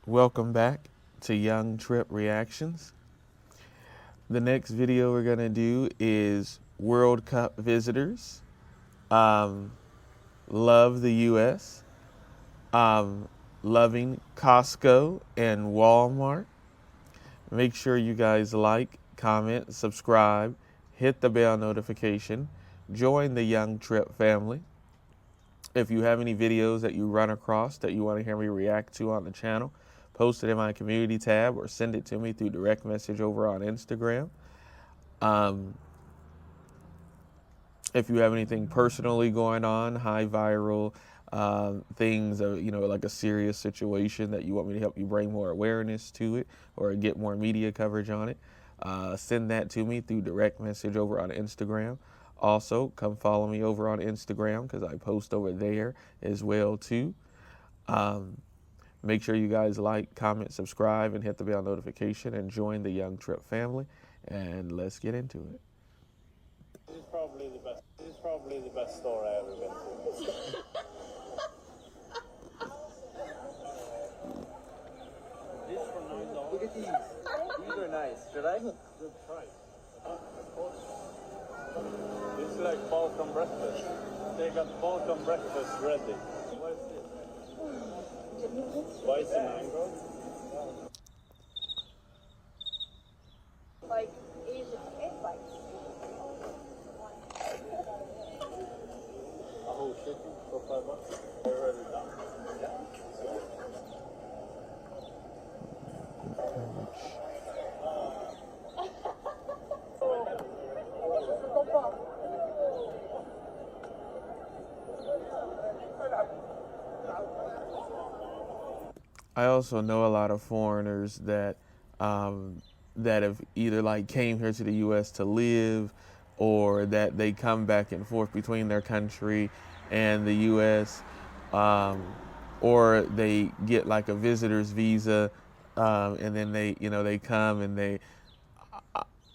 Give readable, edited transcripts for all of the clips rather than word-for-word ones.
Welcome back to Young Tripp Reactions. The next video we're going to do is World Cup visitors. Love the U.S. Loving Costco and Walmart. Make sure you guys like, comment, subscribe, hit the bell notification, join the Young Tripp family. If you have any videos that you run across that you want to hear me react to on the channel, post it in my community tab or send it to me through direct message over on Instagram. If you have anything personally going on, high viral things, like a serious situation that you want me to help you bring more awareness to it or get more media coverage on it, send that to me through direct message over on Instagram. Also, come follow me over on Instagram because I post over there as well too. Make sure you guys like, comment, subscribe, and hit the bell notification and join the Young Tripp family. And let's get into it. This is probably the best store I ever been to. This for $9. Look at these. These are nice. Should I? Good price. This is like Balkan breakfast. They got Balkan breakfast ready. What is this? Spicy mango. Like Asian egg bites. A whole chicken for $5. Already done. I also know a lot of foreigners that that have either like came here to the U.S. to live, or that they come back and forth between their country and the U.S., or they get like a visitor's visa, and then they come and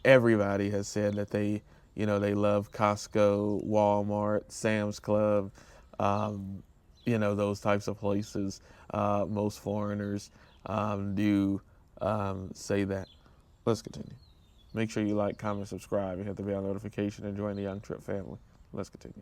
everybody has said that they love Costco, Walmart, Sam's Club, those types of places. Most foreigners do say that. Let's continue. Make sure you like, comment, subscribe, and hit the bell notification and join the Young Tripp family. Let's continue.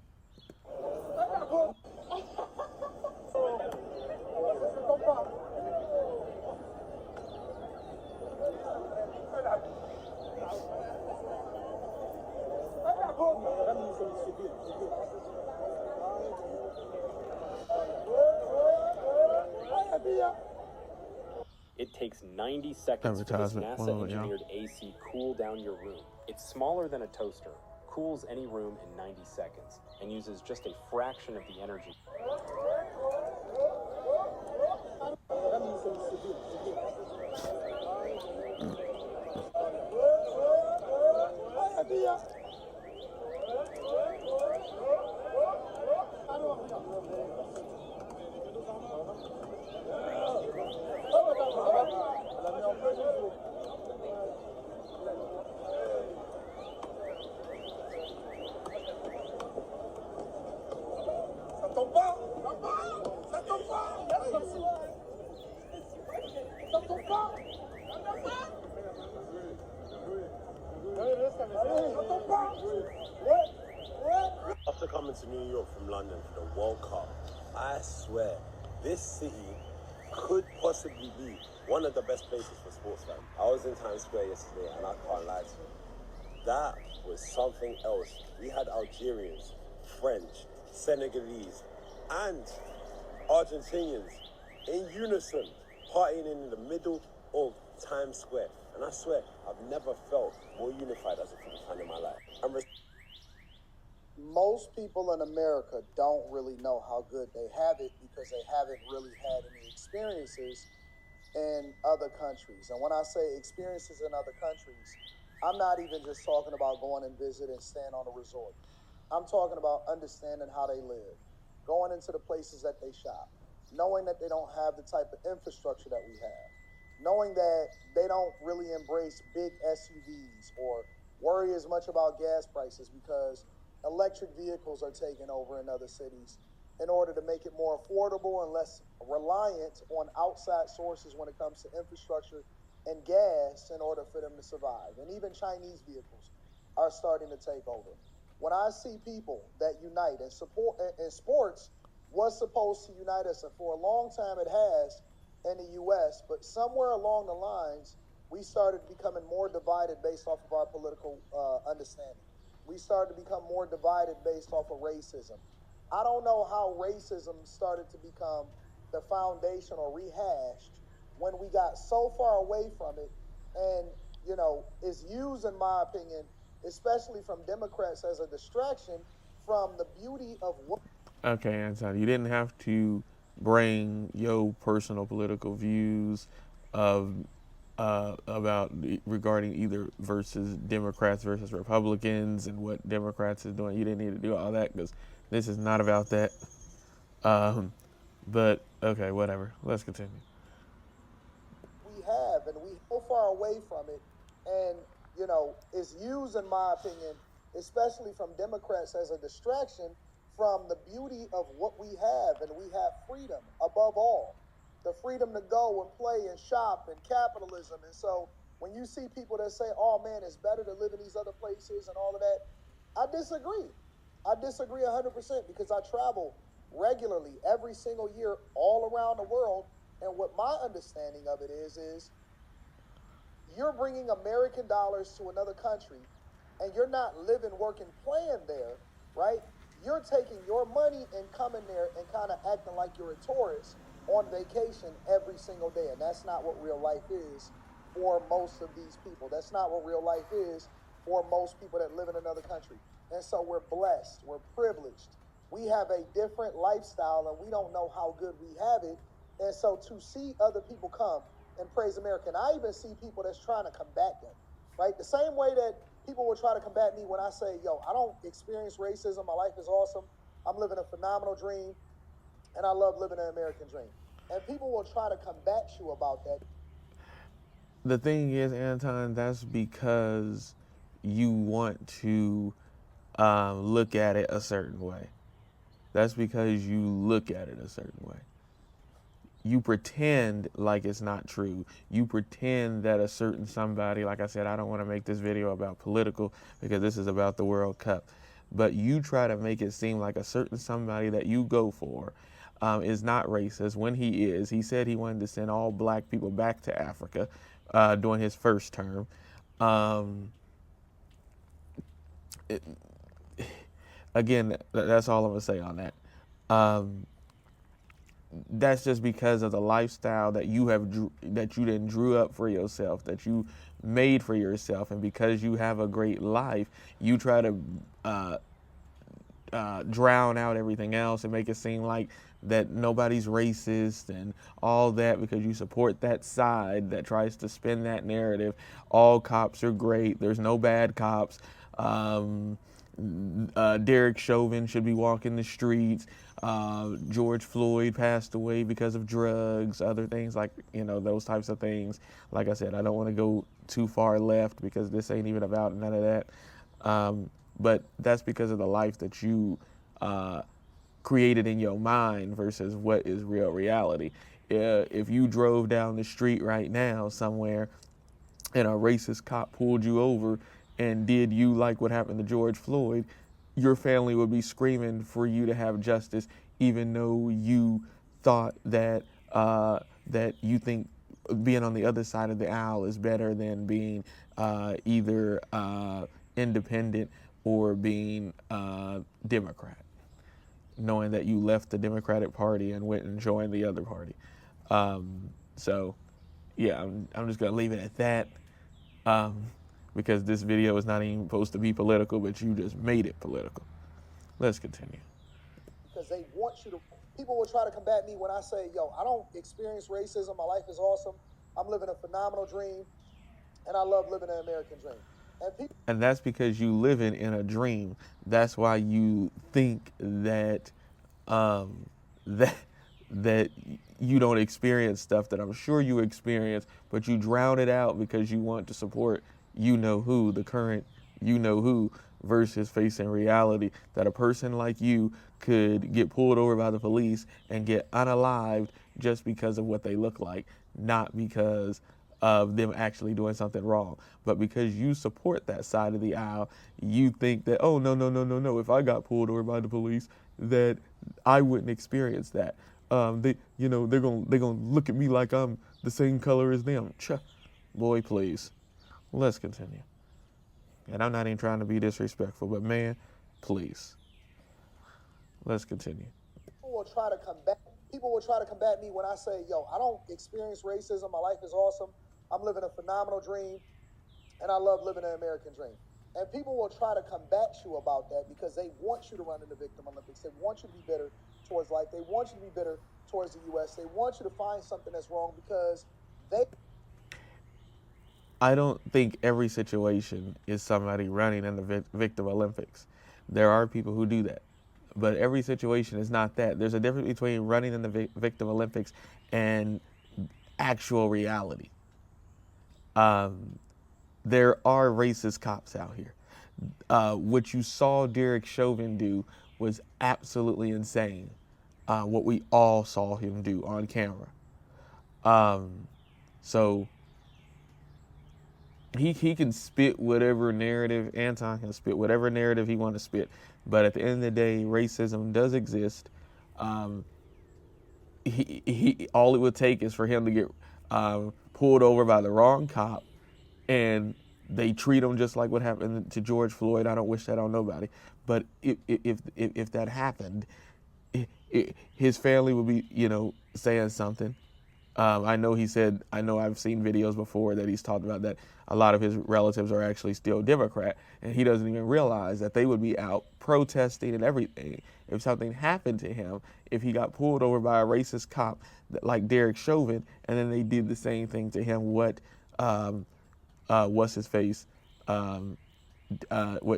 It takes 90 seconds for this NASA-engineered AC cool down your room. It's smaller than a toaster, cools any room in 90 seconds, and uses just a fraction of the energy. After coming to New York from London for the World Cup, I swear, this city could possibly be one of the best places for sports fans. I was in Times Square yesterday and I can't lie to you. That was something else. We had Algerians, French, Senegalese, and Argentinians in unison partying in the middle of Times Square. And I swear, I've never felt more unified as a football fan in my life. Most people in America don't really know how good they have it because they haven't really had any experiences in other countries. And when I say experiences in other countries, I'm not even just talking about going and visit and staying on a resort. I'm talking about understanding how they live, going into the places that they shop, knowing that they don't have the type of infrastructure that we have, knowing that they don't really embrace big SUVs or worry as much about gas prices because electric vehicles are taking over in other cities in order to make it more affordable and less reliant on outside sources when it comes to infrastructure and gas in order for them to survive. And even Chinese vehicles are starting to take over. When I see people that unite and support, and sports was supposed to unite us, and for a long time it has in the U.S., but somewhere along the lines, we started becoming more divided based off of our political understanding. We started to become more divided based off of racism. I don't know how racism started to become the foundation or rehashed when we got so far away from it, and is used, in my opinion, especially from Democrats, as a distraction from the beauty of what. Okay, Anton, you didn't have to bring your personal political views of about regarding either versus Democrats versus Republicans and what Democrats is doing. You didn't need to do all that because this is not about that. But okay, whatever. Let's continue. We have, and we so far away from it, and is used, in my opinion, especially from Democrats, as a distraction from the beauty of what we have, and we have freedom above all, the freedom to go and play and shop and capitalism. And so when you see people that say, "Oh man, it's better to live in these other places" and all of that, I disagree. I disagree 100% because I travel regularly every single year all around the world, and what my understanding of it is you're bringing American dollars to another country, and you're not living, working, playing there, right? You're taking your money and coming there and kind of acting like you're a tourist on vacation every single day, and that's not what real life is for most of these people. That's not what real life is for most people that live in another country. And so we're blessed, we're privileged. We have a different lifestyle, and we don't know how good we have it. And so to see other people come and praise America, and I even see people that's trying to combat them, right? The same way that people will try to combat me when I say, "Yo, I don't experience racism. My life is awesome. I'm living a phenomenal dream, and I love living an American dream." And people will try to combat you about that. The thing is, Anton, that's because you want to look at it a certain way. That's because you look at it a certain way. You pretend like it's not true. You pretend that a certain somebody, like I said, I don't want to make this video about political because this is about the World Cup, but you try to make it seem like a certain somebody that you go for is not racist when he is. He said he wanted to send all black people back to Africa during his first term. It, Again, that's all I'm gonna say on that. That's just because of the lifestyle that you then drew up for yourself, that you made for yourself, and because you have a great life, you try to drown out everything else and make it seem like that nobody's racist and all that because you support that side that tries to spin that narrative. All cops are great. There's no bad cops. Derek Chauvin should be walking the streets. George Floyd passed away because of drugs, other things like, those types of things. Like I said, I don't want to go too far left because this ain't even about none of that. But that's because of the life that you created in your mind versus what is real reality. If you drove down the street right now somewhere and a racist cop pulled you over and did you like what happened to George Floyd, your family would be screaming for you to have justice, even though you thought that that you think being on the other side of the aisle is better than being either independent or being Democrat, knowing that you left the Democratic Party and went and joined the other party. So, yeah, I'm just going to leave it at that because this video is not even supposed to be political, but you just made it political. Let's continue. Because they want you to, people will try to combat me when I say, "Yo, I don't experience racism. My life is awesome. I'm living a phenomenal dream, and I love living an American dream." And that's because you live in a dream. That's why you think that that you don't experience stuff that I'm sure you experience, but you drown it out because you want to support the current who, versus facing reality that a person like you could get pulled over by the police and get unalived just because of what they look like, not because of them actually doing something wrong. But because you support that side of the aisle, you think that, oh, no, no, no, no, no, if I got pulled over by the police, that I wouldn't experience that. They're gonna look at me like I'm the same color as them. Boy, please. Let's continue. And I'm not even trying to be disrespectful, but man, please. Let's continue. People will try to combat me when I say, yo, I don't experience racism. My life is awesome. I'm living a phenomenal dream, and I love living an American dream. And people will try to combat you about that because they want you to run in the Victim Olympics. They want you to be bitter towards life. They want you to be bitter towards the U.S. They want you to find something that's wrong because I don't think every situation is somebody running in the Victim Olympics. There are people who do that. But every situation is not that. There's a difference between running in the Victim Olympics and actual reality. There are racist cops out here. What you saw Derek Chauvin do was absolutely insane. What we all saw him do on camera. So he can spit whatever narrative, Anton can spit whatever narrative he wants to spit. But at the end of the day, racism does exist. All it would take is for him to get pulled over by the wrong cop, and they treat him just like what happened to George Floyd. I don't wish that on nobody. But if that happened, his family would be, saying something. I know I've seen videos before that he's talked about that a lot of his relatives are actually still Democrat, and he doesn't even realize that they would be out protesting and everything if something happened to him, if he got pulled over by a racist cop like Derek Chauvin, and then they did the same thing to him. What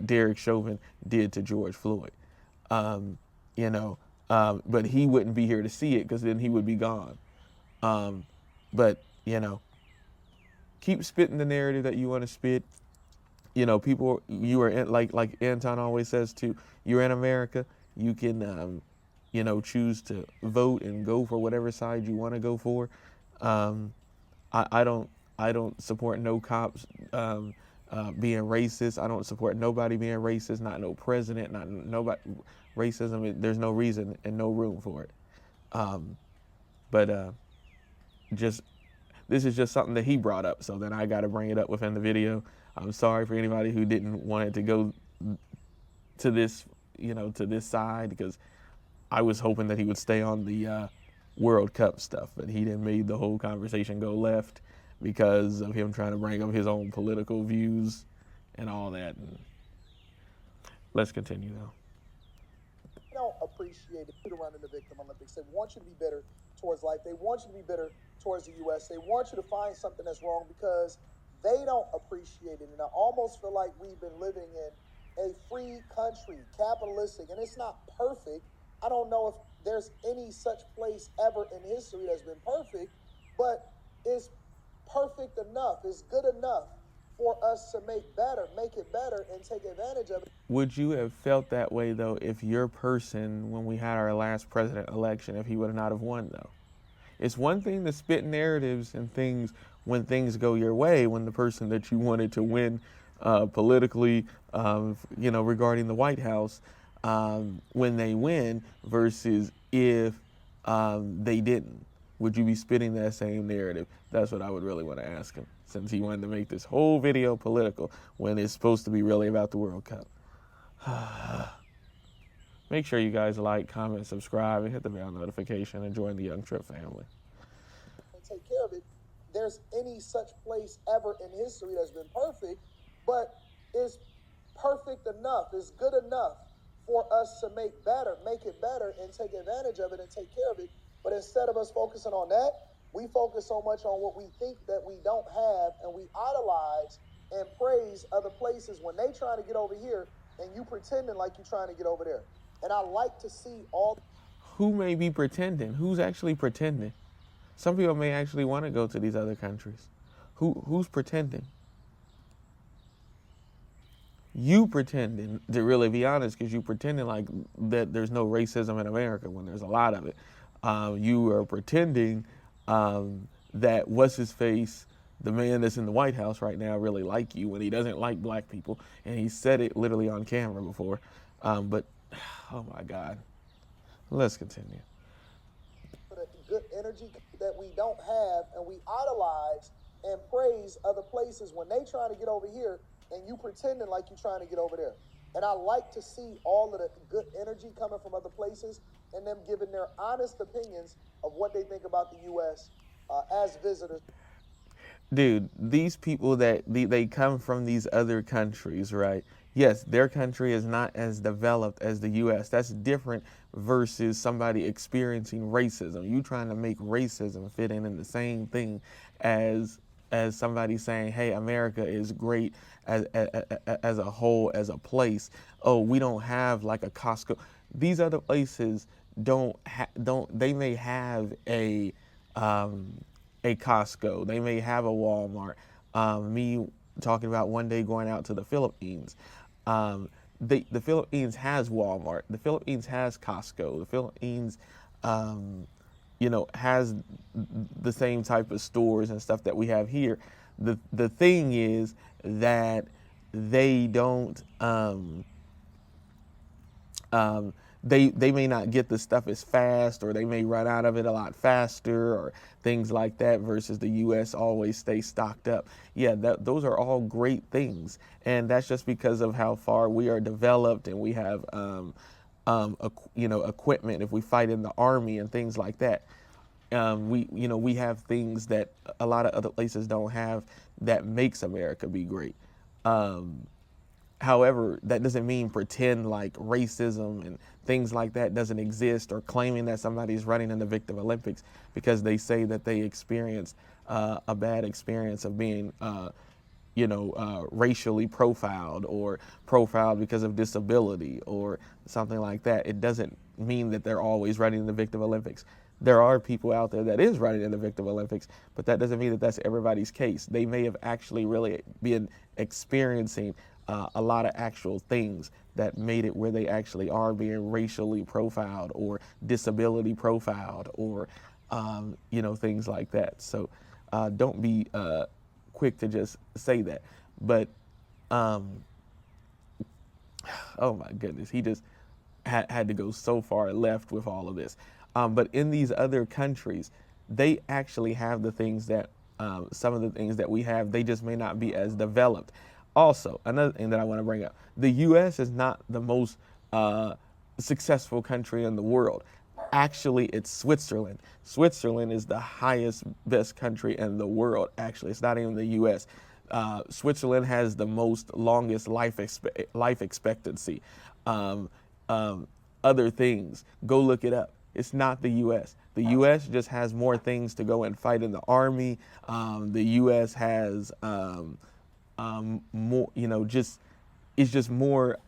Derek Chauvin did to George Floyd. But he wouldn't be here to see it because then he would be gone. But keep spitting the narrative that you want to spit. People, you are in, like Anton always says too, you're in America. You can, choose to vote and go for whatever side you want to go for. I don't support no cops being racist. I don't support nobody being racist. Not no president. Not nobody. Racism. There's no reason and no room for it. This is just something that he brought up, so then I got to bring it up within the video. I'm sorry for anybody who didn't want it to go to this, to this side, because I was hoping that he would stay on the World Cup stuff, but he didn't made the whole conversation go left because of him trying to bring up his own political views and all that. And let's continue though. They don't appreciate it to run in the Victim Olympics. They want you to be bitter towards life. They want you to be bitter towards the U.S. They want you to find something that's wrong because they don't appreciate it. And I almost feel like we've been living in a free country, capitalistic, and it's not perfect. I don't know if there's any such place ever in history that's been perfect, but it's perfect enough, it's good enough for us to make it better and take advantage of it. Would you have felt that way though if your person, when we had our last president election, if he would not have won though? It's one thing to spit narratives and things when things go your way, when the person that you wanted to win politically, regarding the White House, when they win versus if they didn't. Would you be spitting that same narrative? That's what I would really want to ask him, since he wanted to make this whole video political when it's supposed to be really about the World Cup. Make sure you guys like, comment, subscribe, and hit the bell notification and join the Young Tripp family. And take care of it. There's any such place ever in history that's been perfect, but it's perfect enough, it's good enough for us to make it better and take advantage of it and take care of it. But instead of us focusing on that, we focus so much on what we think that we don't have, and we idolize and praise other places when they trying to get over here and you pretending like you're trying to get over there. And I like to see all. Who may be pretending? Who's actually pretending? Some people may actually want to go to these other countries. Who's pretending? You pretending, to really be honest, because you pretending like that there's no racism in America when there's a lot of it. You are pretending that what's his face, the man that's in the White House right now, really like you when he doesn't like black people, and he said it literally on camera before. But oh my God, let's continue. The good energy that we don't have, and we idolize and praise other places when they trying to get over here, and you pretending like you're trying to get over there. And I like to see all of the good energy coming from other places and them giving their honest opinions of what they think about the U.S. As visitors. Dude, these people that they come from these other countries, right? Yes, their country is not as developed as the U.S. That's different versus somebody experiencing racism. You trying to make racism fit in the same thing as somebody saying, "Hey, America is great as a whole, as a place." Oh, we don't have like a Costco. These other places don't. They may have a Costco. They may have a Walmart. Me talking about one day going out to the Philippines. The Philippines has Walmart. The Philippines has Costco. The Philippines, has the same type of stores and stuff that we have here. The thing is that they don't. They may not get the stuff as fast, or they may run out of it a lot faster, or things like that, versus the U.S. always stays stocked up. Yeah, those are all great things, and that's just because of how far we are developed, and we have equipment if we fight in the army and things like that. We have things that a lot of other places don't have that makes America be great. However, that doesn't mean pretend like racism and things like that doesn't exist, or claiming that somebody's running in the Victim Olympics because they say that they experienced a bad experience of being, racially profiled, or profiled because of disability or something like that. It doesn't mean that they're always running in the Victim Olympics. There are people out there that is running in the Victim Olympics, but that doesn't mean that that's everybody's case. They may have actually really been experiencing a lot of actual things that made it where they actually are being racially profiled or disability profiled, or things like that. So don't be quick to just say that. But oh my goodness, he just had to go so far left with all of this. But in these other countries, they actually have the things that some of the things that we have. They just may not be as developed. Also, another thing that I want to bring up, the U.S. is not the most successful country in the world. Actually, it's Switzerland. Switzerland is the highest, best country in the world. Actually, it's not even the U.S. Switzerland has the longest life expectancy. Other things, go look it up. It's not the U.S. The U.S. just has more things to go and fight in the army. The U.S. has more, it's just more,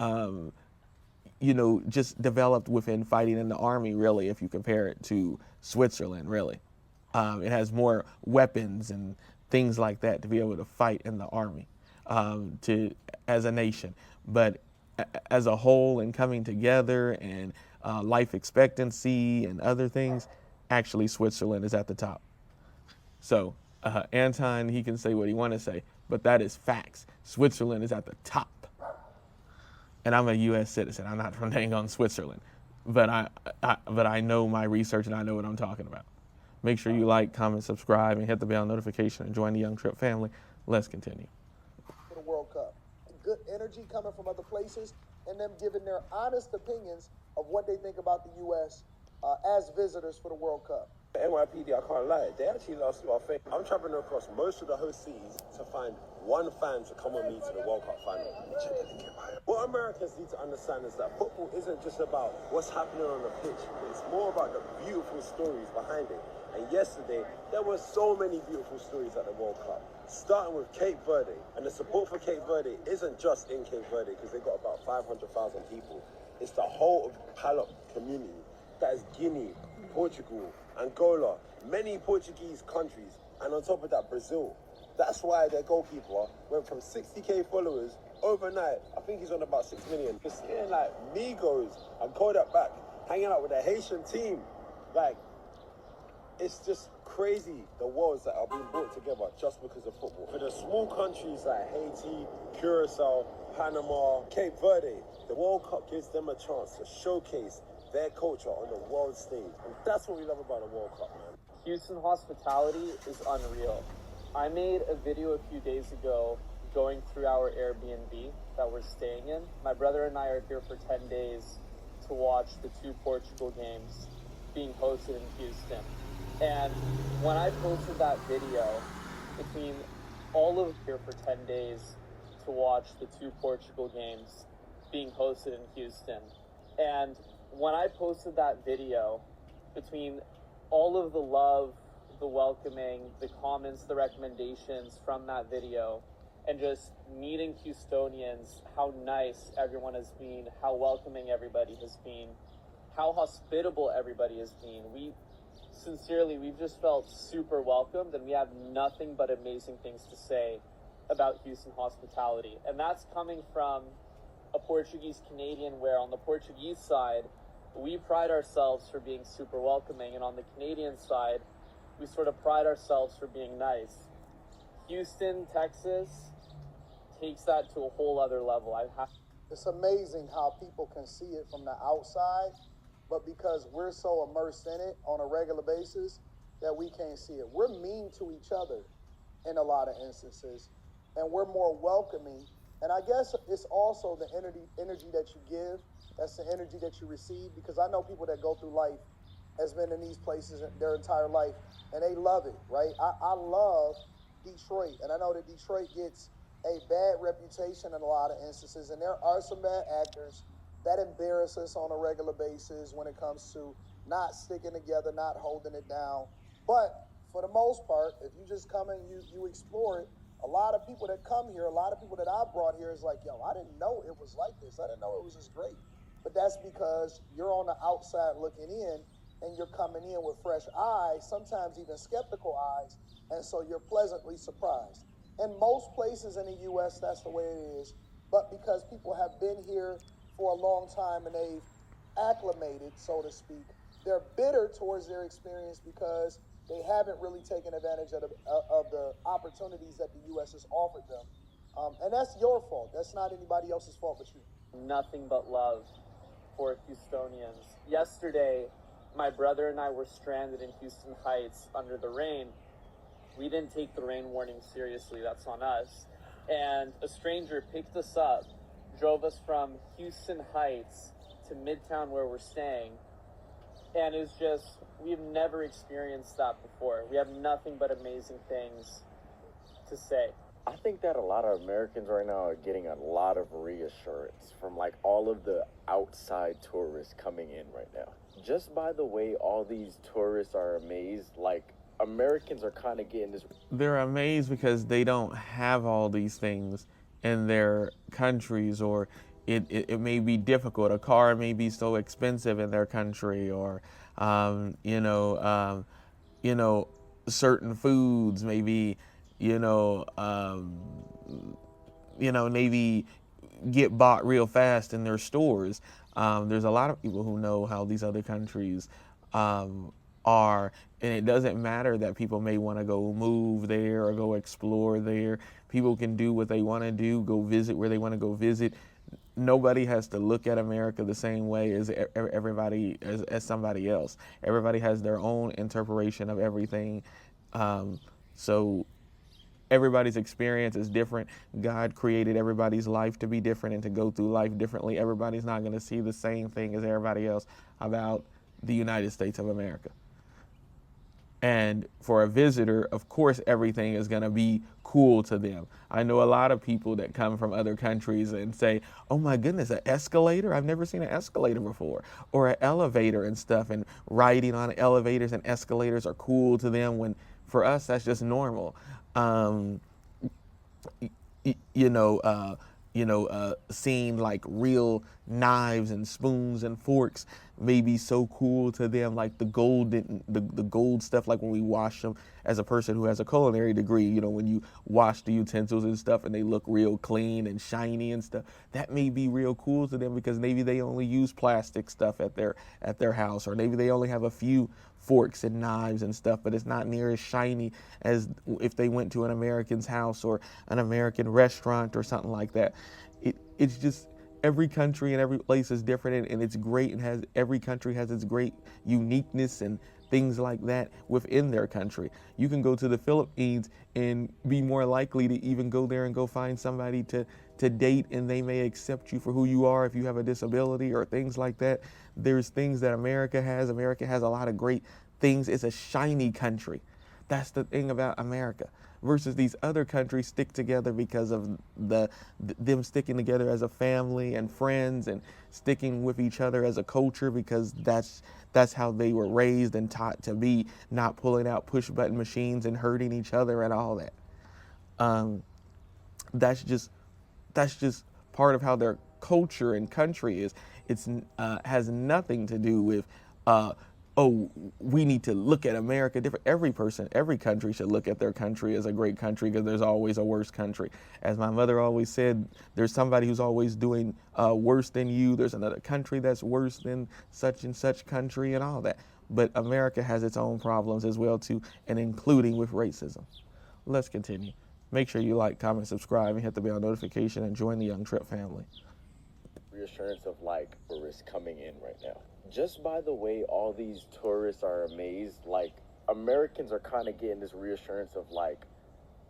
just developed within fighting in the army, really, if you compare it to Switzerland, really. It has more weapons and things like that to be able to fight in the army as a nation. But as a whole, and coming together, and life expectancy and other things, actually Switzerland is at the top. So Anton, he can say what he want to say, but that is facts. Switzerland is at the top. And I'm a U.S. citizen. I'm not from dang on Switzerland, but I know my research, and I know what I'm talking about. Make sure you like, comment, subscribe, and hit the bell notification, and join the Young Tripp family. Let's continue. For the World Cup, good energy coming from other places, and them giving their honest opinions of what they think about the U.S. As visitors for the World Cup. NYPD, I can't lie, they actually lost our faith. I'm traveling across most of the host cities to find one fan to come with me to the World Cup final. What Americans need to understand is that football isn't just about what's happening on the pitch. It's more about the beautiful stories behind it. And yesterday, there were so many beautiful stories at the World Cup. Starting with Cape Verde. And the support for Cape Verde isn't just in Cape Verde, because they've got about 500,000 people. It's the whole of Palop community. That is Guinea, Portugal, Angola, many Portuguese countries, and on top of that, Brazil. That's why their goalkeeper went from 60k followers overnight. I think he's on about 6 million. Just seeing like Migos and Kodak back hanging out with the Haitian team, like it's just crazy the worlds that are being brought together just because of football. For the small countries like Haiti, Curaçao, Panama, Cape Verde, the World Cup gives them a chance to showcase their culture on the world stage. And that's what we love about the World Cup, man. Houston hospitality is unreal. I made a video a few days ago going through our Airbnb that we're staying in. My brother and I are here for 10 days to watch the 2 Portugal games being hosted in Houston. And when I posted that video, between all of here for 10 days to watch the 2 Portugal games being hosted in Houston. And when I posted that video, between all of the love, the welcoming, the comments, the recommendations from that video, and just meeting Houstonians, how nice everyone has been, how welcoming everybody has been, how hospitable everybody has been. We've just felt super welcomed, and we have nothing but amazing things to say about Houston hospitality. And that's coming from a Portuguese Canadian, where on the Portuguese side, we pride ourselves for being super welcoming, and on the Canadian side, we sort of pride ourselves for being nice. Houston, Texas takes that to a whole other level. It's amazing how people can see it from the outside, but because we're so immersed in it on a regular basis that we can't see it. We're mean to each other in a lot of instances, and we're more welcoming. And I guess it's also the energy that you give. That's the energy that you receive, because I know people that go through life has been in these places their entire life, and they love it, right? I love Detroit, and I know that Detroit gets a bad reputation in a lot of instances, and there are some bad actors that embarrass us on a regular basis when it comes to not sticking together, not holding it down. But for the most part, if you just come and you explore it, a lot of people that come here, a lot of people that I brought here is like, yo, I didn't know it was like this. I didn't know it was this great. But that's because you're on the outside looking in, and you're coming in with fresh eyes, sometimes even skeptical eyes, and so you're pleasantly surprised. In most places in the U.S., that's the way it is. But because people have been here for a long time and they've acclimated, so to speak, they're bitter towards their experience because they haven't really taken advantage of the opportunities that the U.S. has offered them. And that's your fault. That's not anybody else's fault but you. Nothing but love for Houstonians. Yesterday, my brother and I were stranded in Houston Heights under the rain. We didn't take the rain warning seriously. That's on us. And a stranger picked us up, drove us from Houston Heights to Midtown where we're staying. And it's just, we've never experienced that before. We have nothing but amazing things to say. I think that a lot of Americans right now are getting a lot of reassurance from like all of the outside tourists coming in right now. Just by the way all these tourists are amazed, like Americans are kind of getting this. They're amazed because they don't have all these things in their countries, or it may be difficult. A car may be so expensive in their country, or certain foods maybe maybe get bought real fast in their stores. There's a lot of people who know how these other countries are, and it doesn't matter that people may want to go move there or go explore there. People can do what they want to do, go visit where they want to go visit. Nobody has to look at America the same way as everybody, as somebody else. Everybody has their own interpretation of everything. So everybody's experience is different. God created everybody's life to be different and to go through life differently. Everybody's not going to see the same thing as everybody else about the United States of America. And for a visitor, of course, everything is going to be cool to them. I know a lot of people that come from other countries and say, oh my goodness, an escalator? I've never seen an escalator before. Or an elevator and stuff. And riding on elevators and escalators are cool to them, when for us, that's just normal. Seeing like real knives and spoons and forks may be so cool to them, like the gold stuff, like when we wash them. As a person who has a culinary degree, when you wash the utensils and stuff and they look real clean and shiny and stuff, that may be real cool to them because maybe they only use plastic stuff at their house, or maybe they only have a few forks and knives and stuff, but it's not near as shiny as if they went to an American's house or an American restaurant or something like that. It's just, every country and every place is different, and it's great, and every country has its great uniqueness and things like that within their country. You can go to the Philippines and be more likely to even go there and go find somebody to date, and they may accept you for who you are if you have a disability or things like that. There's things that America has. America has a lot of great things. It's a shiny country. That's the thing about America. Versus these other countries stick together because of them sticking together as a family and friends, and sticking with each other as a culture, because that's how they were raised and taught to be, not pulling out push button machines and hurting each other and all that. That's just part of how their culture and country is. It's has nothing to do with oh, we need to look at America different. Every country should look at their country as a great country, because there's always a worse country. As my mother always said, there's somebody who's always doing worse than you. There's another country that's worse than such and such country and all that. But America has its own problems as well too, and including with racism. Let's continue. Make sure you like, comment, subscribe, and hit the bell notification, and join the Young Tripp family. Reassurance of like tourists coming in right now. Just by the way all these tourists are amazed, like Americans are kind of getting this reassurance of like,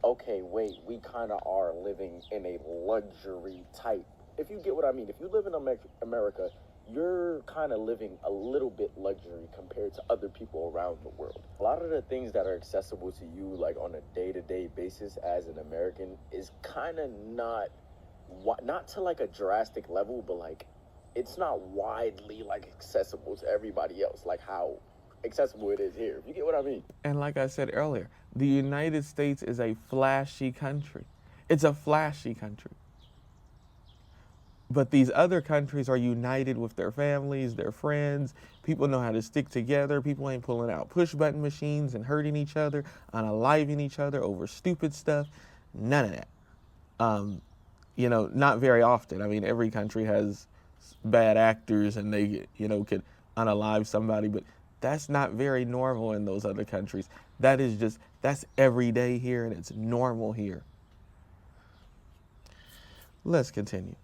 okay, wait, we kind of are living in a luxury type. If you get what I mean, if you live in America, you're kind of living a little bit luxury compared to other people around the world. A lot of the things that are accessible to you like on a day-to-day basis as an American is kind of not to like a drastic level, but like it's not widely like accessible to everybody else, like how accessible it is here. You get what I mean? And like I said earlier, the United States is a flashy country. It's a flashy country. But these other countries are united with their families, their friends. People know how to stick together. People ain't pulling out push button machines and hurting each other, unaliving each other over stupid stuff. None of that. Not very often. I mean, every country has bad actors and they, could unalive somebody, but that's not very normal in those other countries. That's every day here, and it's normal here. Let's continue.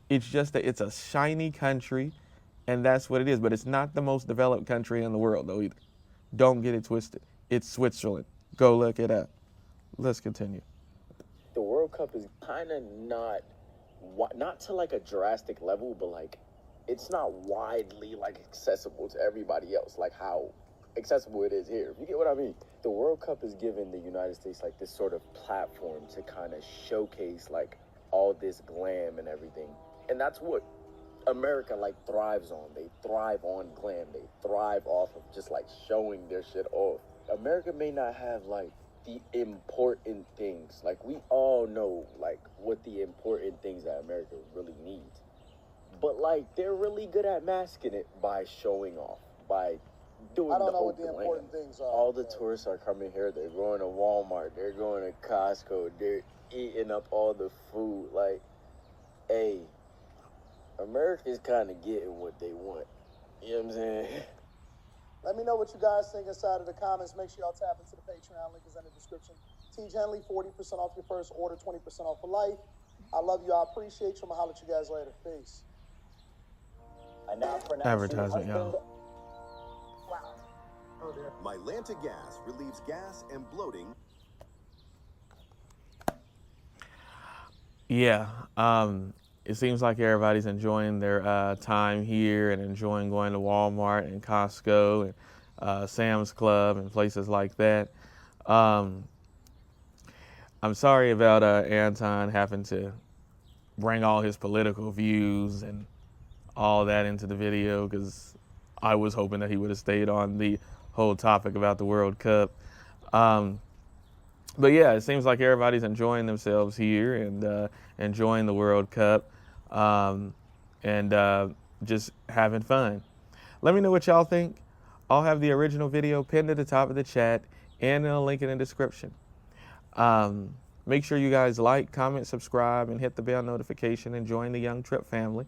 It's just that it's a shiny country, and that's what it is, but it's not the most developed country in the world, though, either. Don't get it twisted. It's Switzerland. Go look it up. Let's continue. The World Cup is kind of not to like a drastic level, but like it's not widely like accessible to everybody else, like how accessible it is here. You get what I mean? The World Cup is giving the United States like this sort of platform to kind of showcase like all this glam and everything. And that's what America like thrives on. They thrive on glam. They thrive off of just like showing their shit off. America may not have like the important things. Like we all know like what the important things that America really needs. But like they're really good at masking it by showing off, by doing I don't the know whole what the important things are. All the tourists are coming here. They're going to Walmart. They're going to Costco. They're eating up all the food. Like, hey, America's kind of getting what they want. You know what I'm saying? Let me know what you guys think inside of the comments. Make sure y'all tap into the Patreon. Link is in the description. Teach Henley, 40% off your first order, 20% off for life. I love you. I appreciate you. I'm going to holler at you guys later. Peace. I now pronounce Advertisement, y'all. Mylanta gas relieves gas and bloating. Yeah, it seems like everybody's enjoying their time here and enjoying going to Walmart and Costco and Sam's Club and places like that. I'm sorry about Anton having to bring all his political views and all that into the video, because I was hoping that he would have stayed on the whole topic about the World Cup. But yeah, it seems like everybody's enjoying themselves here and enjoying the World Cup and just having fun. Let me know what y'all think. I'll have the original video pinned at the top of the chat and a link in the description. Make sure you guys like, comment, subscribe, and hit the bell notification and join the Young Tripp family.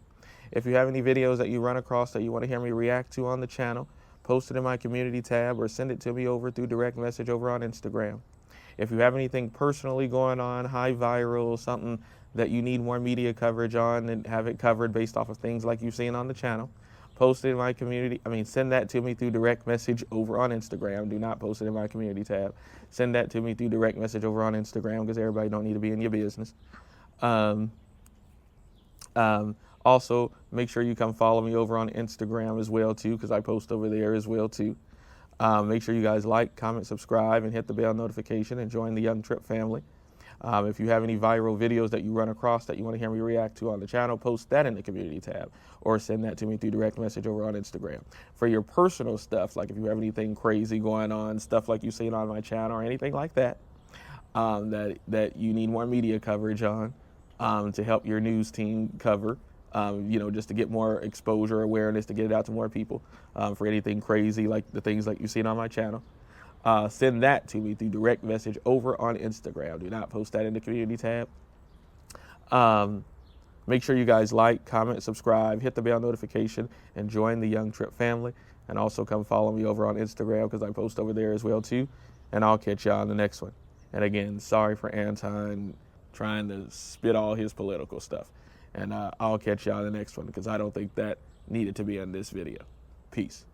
If you have any videos that you run across that you want to hear me react to on the channel, post it in my community tab, or send it to me over through direct message over on Instagram. If you have anything personally going on, high viral, something that you need more media coverage on and have it covered based off of things like you've seen on the channel, post it in my community. Send that to me through direct message over on Instagram. Do not post it in my community tab. Send that to me through direct message over on Instagram, because everybody don't need to be in your business. Also, make sure you come follow me over on Instagram as well too, because I post over there as well too. Make sure you guys like, comment, subscribe, and hit the bell notification, and join the Young Tripp family. If you have any viral videos that you run across that you want to hear me react to on the channel, post that in the community tab, or send that to me through direct message over on Instagram. For your personal stuff, like if you have anything crazy going on, stuff like you've seen on my channel or anything like that, that you need more media coverage on, to help your news team cover, just to get more exposure, awareness, to get it out to more people, for anything crazy like the things like you've seen on my channel. Send that to me through direct message over on Instagram. Do not post that in the community tab. Make sure you guys like, comment, subscribe, hit the bell notification, and join the Young Tripp family. And also come follow me over on Instagram, because I post over there as well too. And I'll catch y'all on the next one. And again, sorry for Anton trying to spit all his political stuff. And I'll catch y'all on the next one, because I don't think that needed to be in this video. Peace.